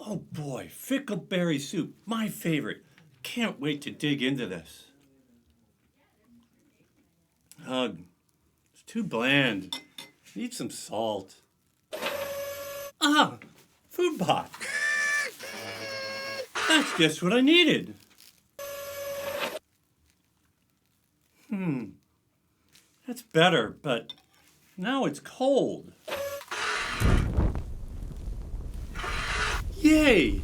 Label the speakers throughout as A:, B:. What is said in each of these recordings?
A: Oh boy, fickleberry soup, my favorite. Can't wait to dig into this. Ugh, it's too bland. Need some salt. Ah, Foodbot. That's just what I needed. That's better, but now it's cold. Yay!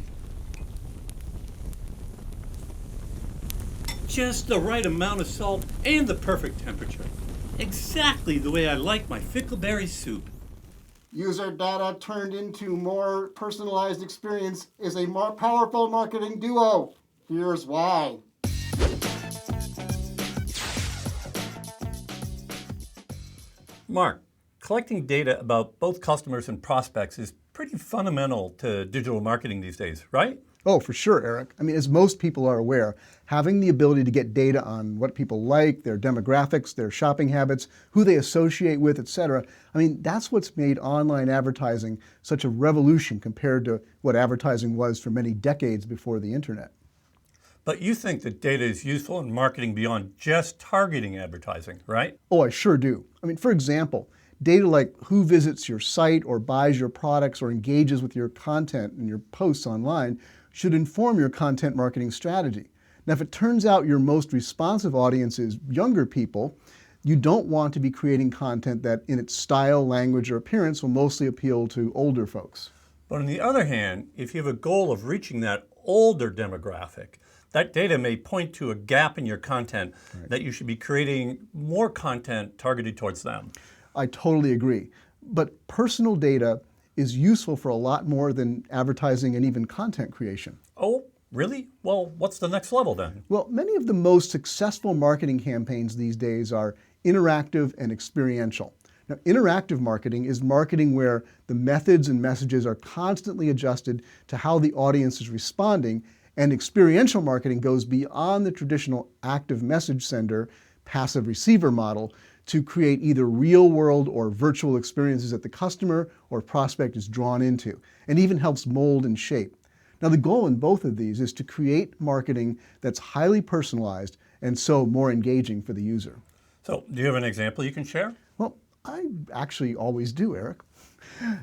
A: Just the right amount of salt and the perfect temperature. Exactly the way I like my fickleberry soup.
B: User data turned into more personalized experience is a more powerful marketing duo. Here's why.
A: Mark, collecting data about both customers and prospects is pretty fundamental to digital marketing these days, right?
C: Oh, for sure, Eric. I mean, as most people are aware, having the ability to get data on what people like, their demographics, their shopping habits, who they associate with, etc. I mean, that's what's made online advertising such a revolution compared to what advertising was for many decades before the internet.
A: But you think that data is useful in marketing beyond just targeting advertising, right?
C: Oh, I sure do. I mean, for example, data like who visits your site or buys your products or engages with your content and your posts online should inform your content marketing strategy. Now, if it turns out your most responsive audience is younger people, you don't want to be creating content that in its style, language, or appearance will mostly appeal to older folks.
A: But on the other hand, if you have a goal of reaching that older demographic, that data may point to a gap in your content that you should be creating more content targeted towards them.
C: I totally agree. But personal data is useful for a lot more than advertising and even content creation.
A: Oh, really? Well, what's the next level then?
C: Well, many of the most successful marketing campaigns these days are interactive and experiential. Now, interactive marketing is marketing where the methods and messages are constantly adjusted to how the audience is responding, and experiential marketing goes beyond the traditional active message sender, passive receiver model to create either real-world or virtual experiences that the customer or prospect is drawn into, and even helps mold and shape. Now, the goal in both of these is to create marketing that's highly personalized and so more engaging for the user.
A: So, do you have an example you can share?
C: Well, I actually always do, Eric.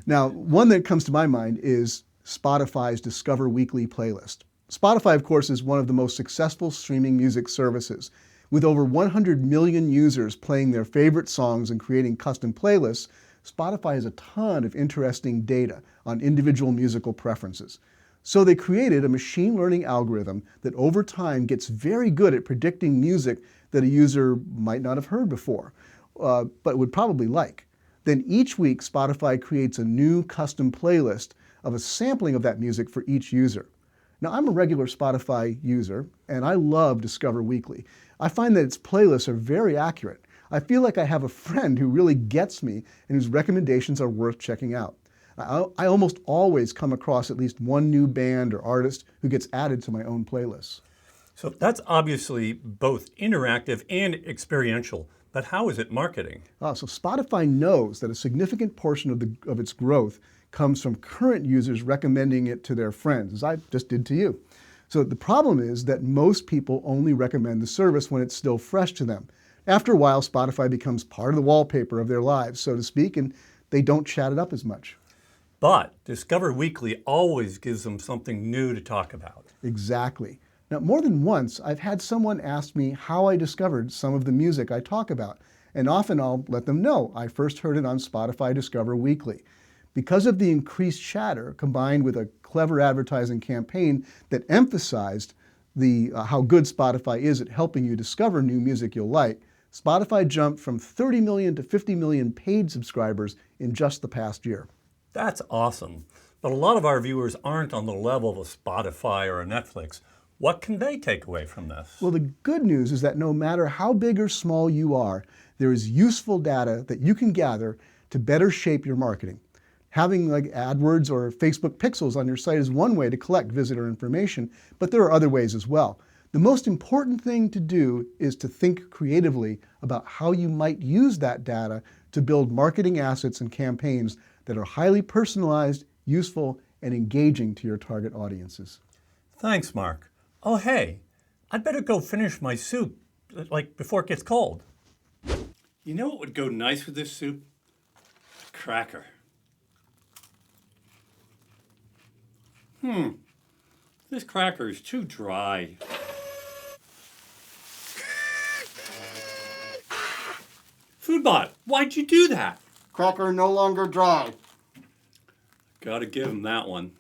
C: Now, one that comes to my mind is Spotify's Discover Weekly playlist. Spotify, of course, is one of the most successful streaming music services. With over 100 million users playing their favorite songs and creating custom playlists, Spotify has a ton of interesting data on individual musical preferences. So they created a machine learning algorithm that over time gets very good at predicting music that a user might not have heard before, but would probably like. Then each week, Spotify creates a new custom playlist of a sampling of that music for each user. Now, I'm a regular Spotify user, and I love Discover Weekly. I find that its playlists are very accurate. I feel like I have a friend who really gets me and whose recommendations are worth checking out. I almost always come across at least one new band or artist who gets added to my own playlists.
A: So that's obviously both interactive and experiential, but how is it marketing?
C: So Spotify knows that a significant portion of its growth comes from current users recommending it to their friends, as I just did to you. So the problem is that most people only recommend the service when it's still fresh to them. After a while, Spotify becomes part of the wallpaper of their lives, so to speak, and they don't chat it up as much.
A: But Discover Weekly always gives them something new to talk about.
C: Exactly. Now, more than once, I've had someone ask me how I discovered some of the music I talk about, and often I'll let them know I first heard it on Spotify Discover Weekly. Because of the increased chatter combined with a clever advertising campaign that emphasized how good Spotify is at helping you discover new music you'll like, Spotify jumped from 30 million to 50 million paid subscribers in just the past year.
A: That's awesome. But a lot of our viewers aren't on the level of a Spotify or a Netflix. What can they take away from this?
C: Well, the good news is that no matter how big or small you are, there is useful data that you can gather to better shape your marketing. Having like AdWords or Facebook pixels on your site is one way to collect visitor information, but there are other ways as well. The most important thing to do is to think creatively about how you might use that data to build marketing assets and campaigns that are highly personalized, useful, and engaging to your target audiences.
A: Thanks, Mark. Oh, hey, I'd better go finish my soup, like before it gets cold. You know what would go nice with this soup? A cracker. This cracker is too dry. Foodbot, why'd you do that?
B: Cracker no longer dry.
A: Gotta give him that one.